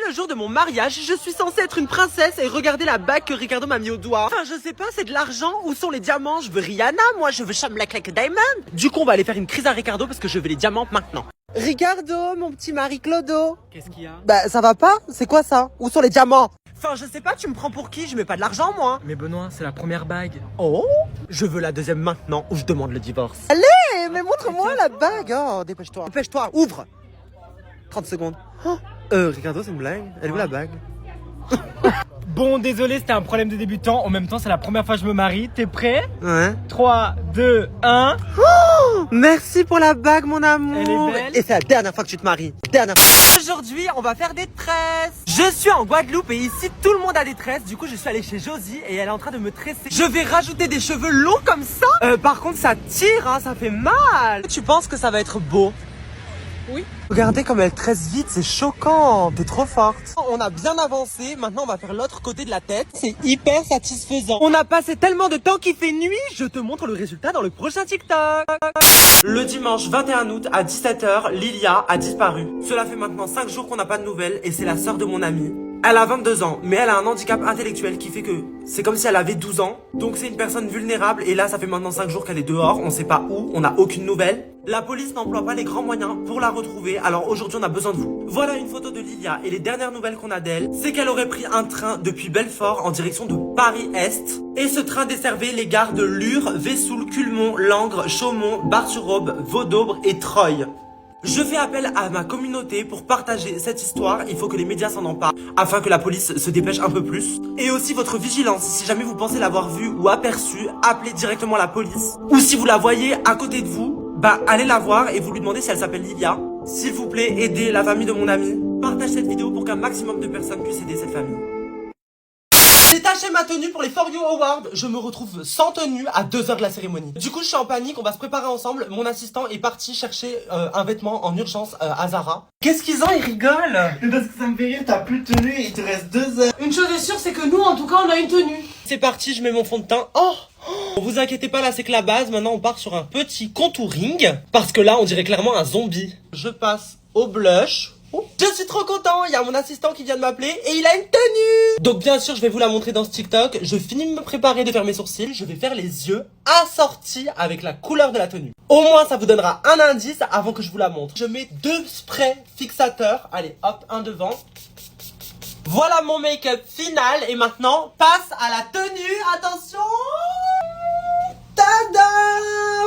le jour de mon mariage, je suis censée être une princesse et regardez la bague que Ricardo m'a mis au doigt. Enfin, je sais pas, c'est de l'argent. Où sont les diamants? Je veux Rihanna, moi, je veux Shamlak like a diamond. Du coup, on va aller faire une crise à Ricardo parce que je veux les diamants maintenant. Ricardo, mon petit mari Clodo. Qu'est-ce qu'il y a? Bah, ça va pas? C'est quoi ça? Où sont les diamants? Enfin, je sais pas, tu me prends pour qui? Je mets pas de l'argent, moi. Mais Benoît, c'est la première bague. Oh, je veux la deuxième maintenant ou je demande le divorce. Allez, mais montre-moi la bague. Oh, dépêche-toi. Dépêche-toi, ouvre. 30 secondes. Oh. Ricardo, c'est une blague? Elle est où la bague? Bon, désolé, c'était un problème de débutant. En même temps, c'est la première fois que je me marie. T'es prêt? Ouais. 3, 2, 1. Oh, merci pour la bague, mon amour. Elle est belle. Et c'est la dernière fois que tu te maries. Aujourd'hui, on va faire des tresses. Je suis en Guadeloupe et ici, tout le monde a des tresses. Du coup, je suis allée chez Josie et elle est en train de me tresser. Je vais rajouter des cheveux longs comme ça. Par contre, ça tire, hein, ça fait mal. Tu penses que ça va être beau? Oui. Regardez comme elle tresse vite, c'est choquant. T'es trop forte. On a bien avancé. Maintenant, on va faire l'autre côté de la tête. C'est hyper satisfaisant. On a passé tellement de temps qu'il fait nuit. Je te montre le résultat dans le prochain TikTok. Le dimanche 21 août à 17h, Lilia a disparu. Cela fait maintenant 5 jours qu'on n'a pas de nouvelles et c'est la sœur de mon amie. Elle a 22 ans, mais elle a un handicap intellectuel qui fait que c'est comme si elle avait 12 ans. Donc c'est une personne vulnérable et là ça fait maintenant 5 jours qu'elle est dehors, on sait pas où, on n'a aucune nouvelle. La police n'emploie pas les grands moyens pour la retrouver, alors aujourd'hui on a besoin de vous. Voilà une photo de Lilia et les dernières nouvelles qu'on a d'elle, c'est qu'elle aurait pris un train depuis Belfort en direction de Paris-Est. Et ce train desservait les gares de Lure, Vesoul, Culmont, Langres, Chaumont, Bar-sur-Aube, Vaudobre et Troyes. Je fais appel à ma communauté pour partager cette histoire, il faut que les médias s'en emparent afin que la police se dépêche un peu plus. Et aussi votre vigilance, si jamais vous pensez l'avoir vue ou aperçue, appelez directement la police. Ou si vous la voyez à côté de vous, bah allez la voir et vous lui demandez si elle s'appelle Lilia. S'il vous plaît, aidez la famille de mon ami. Partage cette vidéo pour qu'un maximum de personnes puissent aider cette famille. J'ai taché ma tenue pour les For You Awards. Je me retrouve sans tenue à 2 heures de la cérémonie. Du coup, je suis en panique. On va se préparer ensemble. Mon assistant est parti chercher un vêtement en urgence à Zara. Qu'est-ce qu'ils ont? Ils rigolent. Mais parce que ça me fait rire, t'as plus de tenue et il te reste 2 heures. Une chose est sûre, c'est que nous, en tout cas, on a une tenue. C'est parti, je mets mon fond de teint. Oh, vous inquiétez pas, là, c'est que la base. Maintenant, on part sur un petit contouring. Parce que là, on dirait clairement un zombie. Je passe au blush. Je suis trop content, il y a mon assistant qui vient de m'appeler et il a une tenue. Donc bien sûr je vais vous la montrer dans ce TikTok. Je finis de me préparer de faire mes sourcils. Je vais faire les yeux assortis avec la couleur de la tenue. Au moins ça vous donnera un indice avant que je vous la montre. Je mets 2 sprays fixateurs. Allez hop, un devant. Voilà mon make-up final. Et maintenant passe à la tenue. Attention. Tada!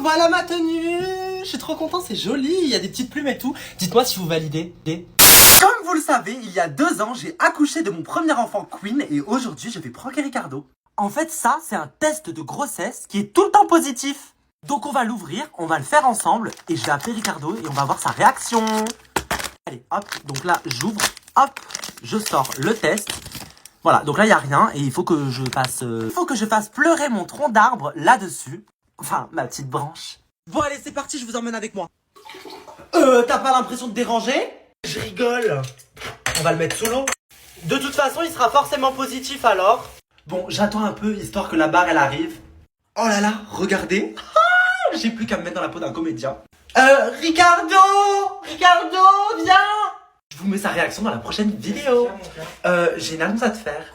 Voilà ma tenue. Je suis trop content, c'est joli. Il y a des petites plumes et tout. Dites-moi si vous validez. Comme vous le savez, il y a 2 ans, j'ai accouché de mon premier enfant Queen et aujourd'hui, je vais pranker Ricardo. En fait, ça, c'est un test de grossesse qui est tout le temps positif. Donc, on va l'ouvrir, on va le faire ensemble et je vais appeler Ricardo et on va voir sa réaction. Allez, hop. Donc là, j'ouvre, hop, je sors le test. Voilà, donc là, il n'y a rien et il faut que je fasse pleurer mon tronc d'arbre là-dessus. Enfin, ma petite branche. Bon, allez, c'est parti, je vous emmène avec moi. T'as pas l'impression de déranger? Je rigole. On va le mettre sous l'eau. De toute façon, il sera forcément positif alors. Bon, j'attends un peu, histoire que la barre, elle arrive. Oh là là, regardez. Ah, j'ai plus qu'à me mettre dans la peau d'un comédien. Ricardo! Ricardo, viens! Je vous mets sa réaction dans la prochaine vidéo. J'ai une annonce à te faire.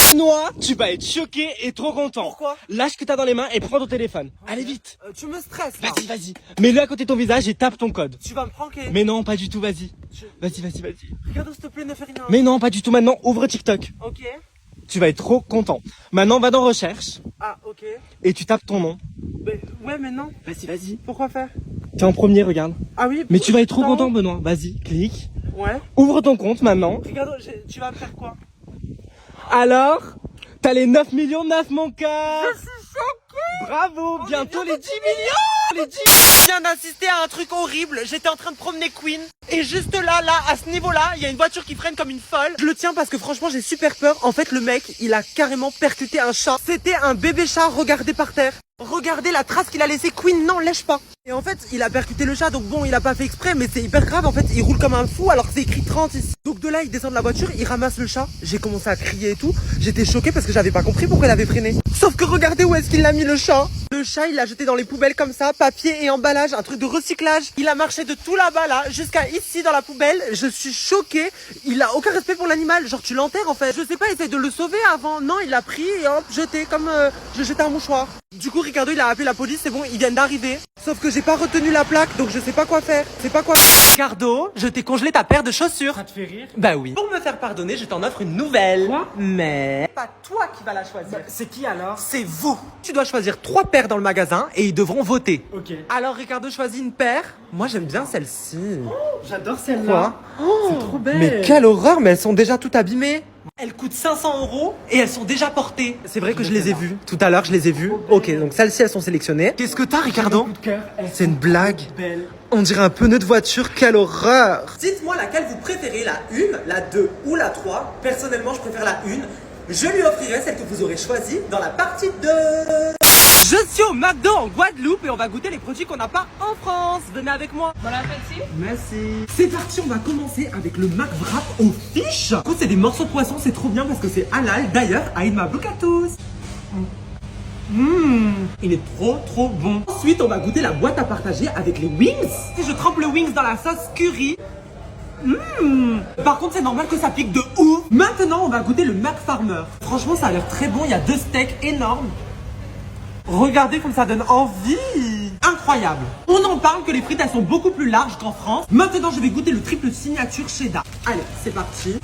Benoît, tu vas être choqué et trop content. Pourquoi? Lâche ce que t'as dans les mains et prends ton téléphone. Allez vite. Tu me stresses là. Vas-y. Mets-le à côté de ton visage et tape ton code. Tu vas me pranker. Mais non, pas du tout, vas-y. Vas-y. Ricardo, s'il te plaît, ne fais rien. Mais non, pas du tout maintenant, ouvre TikTok. Ok. Tu vas être trop content. Maintenant, va dans recherche Ah, ok. et tu tapes ton nom. Ouais, mais non. Vas-y. Pourquoi faire? T'es en premier, regarde. Ah oui. Mais tu vas être trop Non. content, Benoît. Vas-y, clique. Ouais. Ouvre ton compte maintenant. Ricardo, tu vas me faire quoi? Alors, t'as les 9 millions 9, mon cœur. Je suis choquée. Bravo, bientôt les 10 millions. Je viens d'assister à un truc horrible. J'étais en train de promener Queen. Et juste là, à ce niveau-là, il y a une voiture qui freine comme une folle. Je le tiens parce que franchement, j'ai super peur. En fait, le mec, il a carrément percuté un chat. C'était un bébé chat, regardez par terre. Regardez la trace qu'il a laissée. Queen, non, lèche pas. Et en fait, il a percuté le chat. Donc bon, il a pas fait exprès, mais c'est hyper grave. En fait, il roule comme un fou alors que c'est écrit 30 ici. Donc de là, il descend de la voiture, il ramasse le chat. J'ai commencé à crier et tout. J'étais choquée parce que j'avais pas compris pourquoi il avait freiné. Sauf que regardez où est-ce qu'il l'a mis le chat. Le Le chat, il l'a jeté dans les poubelles comme ça, papier et emballage, un truc de recyclage. Il a marché de tout là-bas, là, jusqu'à ici dans la poubelle. Je suis choquée. Il a aucun respect pour l'animal. Genre, tu l'enterres en fait. Je sais pas, essaye de le sauver avant. Non, il l'a pris et hop, jeté comme je jetais un mouchoir. Du coup, Ricardo, il a appelé la police, c'est bon, ils viennent d'arriver. Sauf que j'ai pas retenu la plaque, donc je sais pas quoi faire. C'est pas quoi. Ricardo, je t'ai congelé ta paire de chaussures. Ça te fait rire? Bah oui. Pour me faire pardonner, je t'en offre une nouvelle. Quoi? Mais pas toi qui vas la choisir. C'est qui alors? C'est vous. Tu dois choisir 3 paires dans le magasin et ils devront voter. Ok. Alors Ricardo choisit une paire. Moi j'aime bien celle-ci. J'adore celle-là. C'est trop belle. Mais quelle horreur, mais elles sont déjà toutes abîmées. Elles coûtent 500 € et elles sont déjà portées. C'est vrai que je les ai vues. Tout à l'heure, je les ai vues. Ok, donc celles-ci, elles sont sélectionnées. Qu'est-ce que t'as, Ricardo? Coup de cœur. C'est une blague. Belle. On dirait un pneu de voiture, quelle horreur. Dites-moi laquelle vous préférez, la 1, la 2 ou la 3. Personnellement, je préfère la 1. Je lui offrirai celle que vous aurez choisie dans la partie 2. Je suis au McDo en Guadeloupe et on va goûter les produits qu'on n'a pas en France. Venez avec moi. Bon appétit. Merci. C'est parti, on va commencer avec le McWrap aux fiches. Du coup, c'est des morceaux de poisson, c'est trop bien parce que c'est halal. D'ailleurs, Aïd Mabrouk à tous. Il est trop bon. Ensuite, on va goûter la boîte à partager avec les wings. Si je trempe le wings dans la sauce curry. Par contre, c'est normal que ça pique de ouf. Maintenant, on va goûter le Mac Farmer. Franchement, ça a l'air très bon. Il y a 2 steaks énormes. Regardez comme ça donne envie. Incroyable. On en parle que les frites, elles sont beaucoup plus larges qu'en France. Maintenant, je vais goûter le triple signature cheddar. Allez, c'est parti.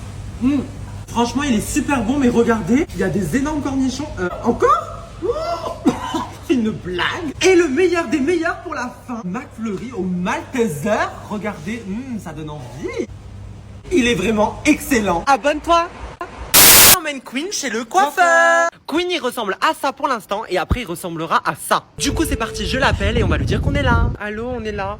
Franchement, il est super bon, mais regardez, il y a des énormes cornichons. Encore C'est une blague. Et le meilleur des meilleurs pour la fin. McFlurry au Malteser. Regardez, ça donne envie. Il est vraiment excellent. Abonne-toi. On emmène Queen chez le coiffeur. Queen, il ressemble à ça pour l'instant et après il ressemblera à ça. Du coup, c'est parti, je l'appelle et on va lui dire qu'on est là. Allô, on est là.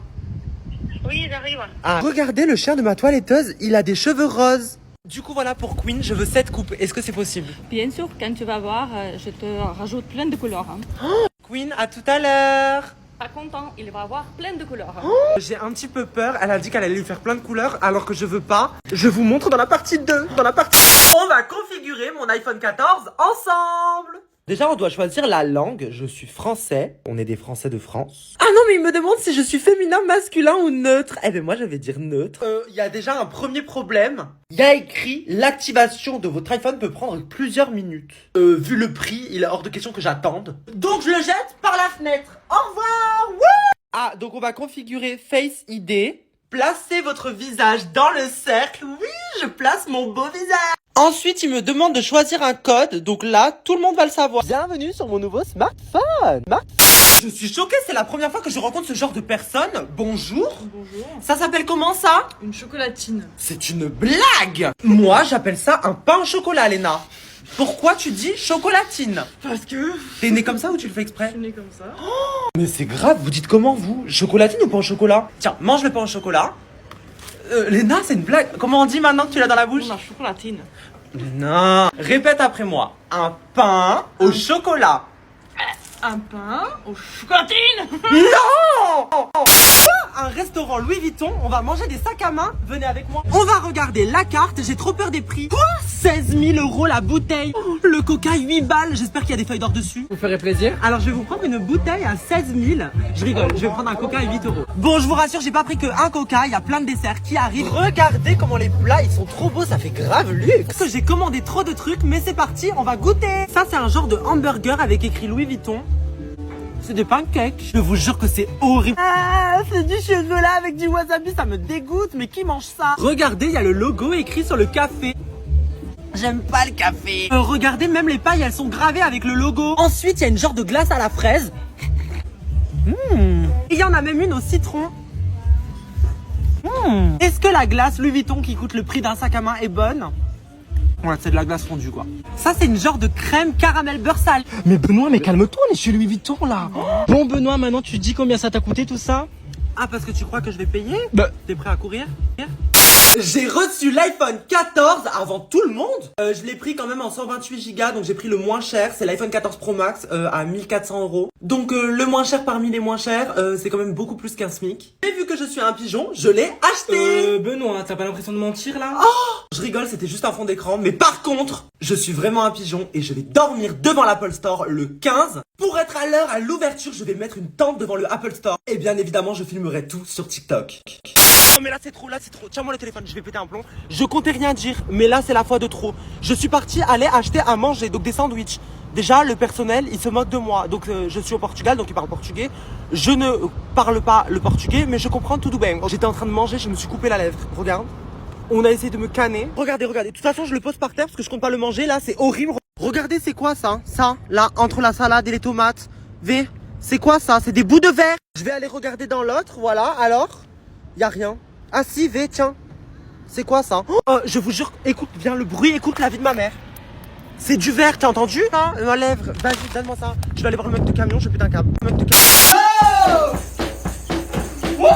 Oui, j'arrive. Ah, regardez, le chien de ma toiletteuse, il a des cheveux roses. Du coup, voilà, pour Queen, je veux 7 coupes. Est-ce que c'est possible? Bien sûr, quand tu vas voir, je te rajoute plein de couleurs. Hein. Queen, à tout à l'heure. Pas content, il va avoir plein de couleurs. Hein. J'ai un petit peu peur, elle a dit qu'elle allait lui faire plein de couleurs alors que je veux pas. Je vous montre dans la partie 2, dans la partie... On va configurer mon iPhone 14 ensemble. Déjà, on doit choisir la langue. Je suis français. On est des Français de France. Ah non, mais il me demande si je suis féminin, masculin ou neutre. Eh ben moi, je vais dire neutre. Il y a déjà un premier problème. Il y a écrit l'activation de votre iPhone peut prendre plusieurs minutes. Vu le prix, il est hors de question que j'attende. Donc, je le jette par la fenêtre. Au revoir. Wouh. Ah, donc on va configurer Face ID. Placez votre visage dans le cercle. Oui, je place mon beau visage. Ensuite, il me demande de choisir un code. Donc là, tout le monde va le savoir. Bienvenue sur mon nouveau smartphone. Je suis choquée, c'est la première fois que je rencontre ce genre de personne. Bonjour. Bonjour. Ça s'appelle comment ça? Une chocolatine. C'est une blague. Moi, j'appelle ça un pain au chocolat, Léna. Pourquoi tu dis chocolatine? Parce que T'es né comme ça ou tu le fais exprès? je suis née comme ça. Mais c'est grave, vous dites comment vous? Chocolatine ou pain au chocolat? Tiens, mange le pain au chocolat. Léna, c'est une blague. Comment on dit maintenant que tu l'as dans la bouche? La chocolatine. Non. Répète après moi. Un pain au chocolat. Un pain aux chocolatines. Non. Un restaurant Louis Vuitton, on va manger des sacs à main. Venez avec moi. On va regarder la carte, j'ai trop peur des prix. Quoi? 16 000 € la bouteille. Le coca 8 balles, j'espère qu'il y a des feuilles d'or dessus. Vous ferez plaisir? Alors je vais vous prendre une bouteille à 16 000. Je rigole, je vais prendre un coca à 8 €. Bon, je vous rassure, j'ai pas pris que un coca, il y a plein de desserts qui arrivent. Regardez comment les plats, ils sont trop beaux, ça fait grave luxe. J'ai commandé trop de trucs, mais c'est parti, on va goûter. Ça, c'est un genre de hamburger avec écrit Louis Vuitton. C'est des pancakes. Je vous jure que c'est horrible. Ah, c'est du chocolat avec du wasabi, ça me dégoûte. Mais qui mange ça? Regardez, il y a le logo écrit sur le café. J'aime pas le café. Regardez, même les pailles, elles sont gravées avec le logo. Ensuite, il y a une genre de glace à la fraise. Il y en a même une au citron. Est-ce que la glace Louis Vuitton qui coûte le prix d'un sac à main est bonne? Ouais, c'est de la glace fondue quoi. Ça, c'est une genre de crème caramel beurre salé. Mais Benoît, mais calme-toi, on est chez Louis Vuitton là. Bon Benoît, maintenant tu dis combien ça t'a coûté tout ça? Ah, parce que tu crois que je vais payer? Bah. T'es prêt à courir? J'ai reçu l'iPhone 14 avant tout le monde. Je l'ai pris quand même en 128 Go, donc j'ai pris le moins cher. C'est l'iPhone 14 Pro Max à 1400 €. Donc le moins cher parmi les moins chers, c'est quand même beaucoup plus qu'un SMIC. Et vu que je suis un pigeon, je l'ai acheté. Benoît, t'as pas l'impression de mentir là? Oh, je rigole, c'était juste un fond d'écran. Mais par contre, je suis vraiment un pigeon et je vais dormir devant l'Apple Store le 15. Pour être à l'heure à l'ouverture, je vais mettre une tente devant le Apple Store. Et bien évidemment, je filmerai tout sur TikTok. Non mais là c'est trop, tiens-moi le téléphone, je vais péter un plomb. Je comptais rien dire, mais là c'est la fois de trop. Je suis parti aller acheter à manger, donc des sandwichs. Déjà le personnel il se moque de moi, donc je suis au Portugal, donc il parle portugais. Je ne parle pas le portugais, mais je comprends tout bien. J'étais en train de manger, je me suis coupé la lèvre, regarde. On a essayé de me canner. Regardez, de toute façon je le pose par terre parce que je compte pas le manger, là c'est horrible. Regardez c'est quoi ça, là, entre la salade et les tomates. C'est quoi ça, c'est des bouts de verre. Je vais aller regarder dans l'autre, voilà, alors y a rien. Ah si, tiens. C'est quoi ça? Oh, je vous jure, écoute bien le bruit, écoute la vie de ma mère. C'est du verre, t'as entendu? Hein, ma lèvre, vas-y, donne-moi ça. Je vais aller voir le mec de camion, je pète un câble. Le mec de camion. Oh,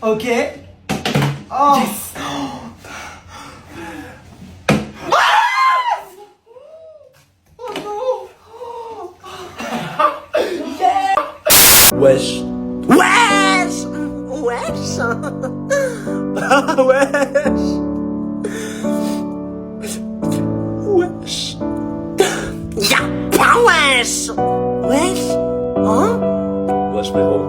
Ok. Oh. Yes. Wesh. Wesh. Wesh. Wesh. Y'a pas wesh. Wesh. Hein? Wesh frérot.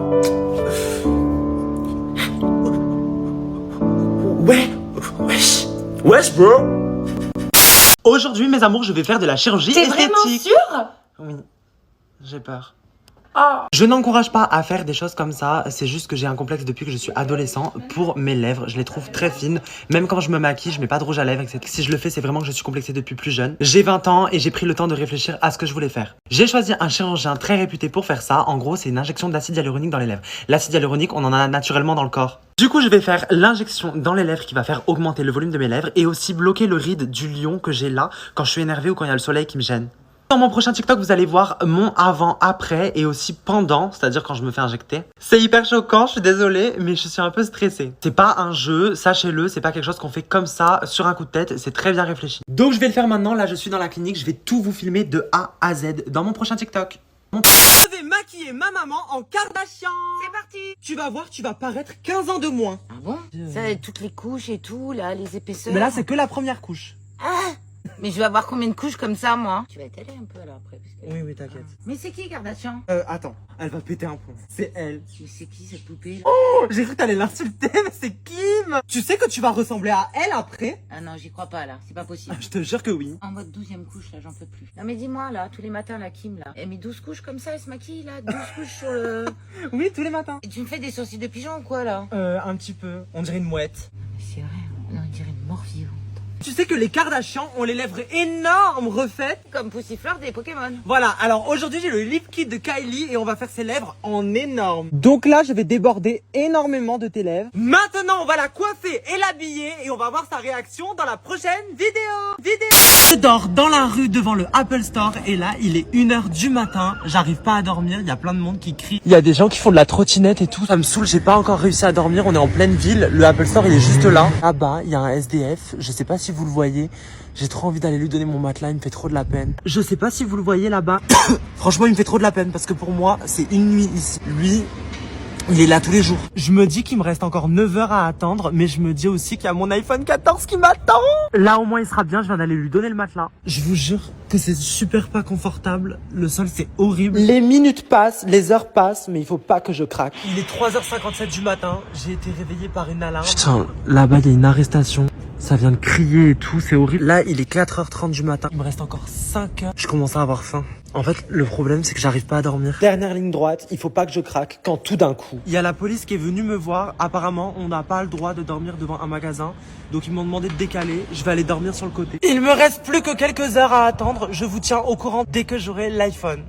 Wesh bro. Aujourd'hui mes amours je vais faire de la chirurgie esthétique. T'es vraiment sûr? Oui, j'ai peur. Oh. Je n'encourage pas à faire des choses comme ça, c'est juste que j'ai un complexe depuis que je suis adolescent pour mes lèvres, je les trouve très fines, même quand je me maquille, je mets pas de rouge à lèvres, etc. Si je le fais, c'est vraiment que je suis complexée depuis plus jeune. J'ai 20 ans et j'ai pris le temps de réfléchir à ce que je voulais faire. J'ai choisi un chirurgien très réputé pour faire ça, en gros c'est une injection d'acide hyaluronique dans les lèvres. L'acide hyaluronique, on en a naturellement dans le corps. Du coup, je vais faire l'injection dans les lèvres qui va faire augmenter le volume de mes lèvres et aussi bloquer le ride du lion que j'ai là quand je suis énervé ou quand il y a le soleil qui me gêne. Dans mon prochain TikTok, vous allez voir mon avant-après et aussi pendant, c'est-à-dire quand je me fais injecter. C'est hyper choquant, je suis désolée, mais je suis un peu stressée. C'est pas un jeu, sachez-le, c'est pas quelque chose qu'on fait comme ça, sur un coup de tête, c'est très bien réfléchi. Donc je vais le faire maintenant, là je suis dans la clinique, je vais tout vous filmer de A à Z dans mon prochain TikTok. Je vais maquiller ma maman en Kardashian. C'est parti. Tu vas voir, tu vas paraître 15 ans de moins. Ah bon? Ça, toutes les couches et tout, là, les épaisseurs. Mais là, c'est que la première couche. Ah! Mais je vais avoir combien de couches comme ça, moi? Tu vas étaler un peu, alors, après. Parce que... Oui, t'inquiète. Mais c'est qui, Kardashian? Attends, elle va péter un plomb. C'est elle. Mais c'est qui, cette poupée, là? Oh, j'ai cru que t'allais l'insulter, mais c'est Kim. Tu sais que tu vas ressembler à elle après? Ah non, j'y crois pas, là. C'est pas possible. Je te jure que oui. En mode 12e couche, là, j'en peux plus. Non, mais dis-moi, là, tous les matins, la Kim, là. Elle met 12 couches comme ça, elle se maquille, là. 12 couches sur le... Oui, tous les matins. Et tu me fais des sourcils de pigeon ou quoi, là? Un petit peu. On dirait une mouette. C'est vrai, on dirait une mort vivante. Tu sais que les Kardashians ont les lèvres énormes refaites. Comme Poussifleur des Pokémon. Voilà, alors aujourd'hui j'ai le lip kit de Kylie et on va faire ses lèvres en énorme. Donc là je vais déborder énormément de tes lèvres. Maintenant on va la coiffer et l'habiller et on va voir sa réaction dans la prochaine vidéo. Je dors dans la rue devant le Apple Store et là il est 1h du matin. J'arrive pas à dormir, il y a plein de monde qui crie. Il y a des gens qui font de la trottinette et tout. Ça me saoule, j'ai pas encore réussi à dormir. On est en pleine ville, le Apple Store il est juste là. Là-bas il y a un SDF, je sais pas si vous le voyez. J'ai trop envie d'aller lui donner mon matelas, il me fait trop de la peine. Je sais pas si vous le voyez là-bas. Franchement il me fait trop de la peine parce que pour moi c'est une nuit ici. Lui, Il est là tous les jours. Je me dis qu'il me reste encore 9 heures à attendre, mais je me dis aussi qu'il y a mon iPhone 14 qui m'attend. Là au moins il sera bien, je viens d'aller lui donner le matelas. Je vous jure que c'est super pas confortable. Le sol c'est horrible. Les minutes passent, les heures passent, mais il faut pas que je craque. Il est 3h57 du matin, j'ai été réveillé par une alarme. Putain, là-bas il y a une arrestation. Ça vient de crier et tout, c'est horrible. Là, il est 4h30 du matin. Il me reste encore 5 heures. Je commence à avoir faim. En fait, le problème, c'est que j'arrive pas à dormir. Dernière ligne droite, il faut pas que je craque quand tout d'un coup. Il y a la police qui est venue me voir. Apparemment, on n'a pas le droit de dormir devant un magasin. Donc, ils m'ont demandé de décaler. Je vais aller dormir sur le côté. Il me reste plus que quelques heures à attendre. Je vous tiens au courant dès que j'aurai l'iPhone.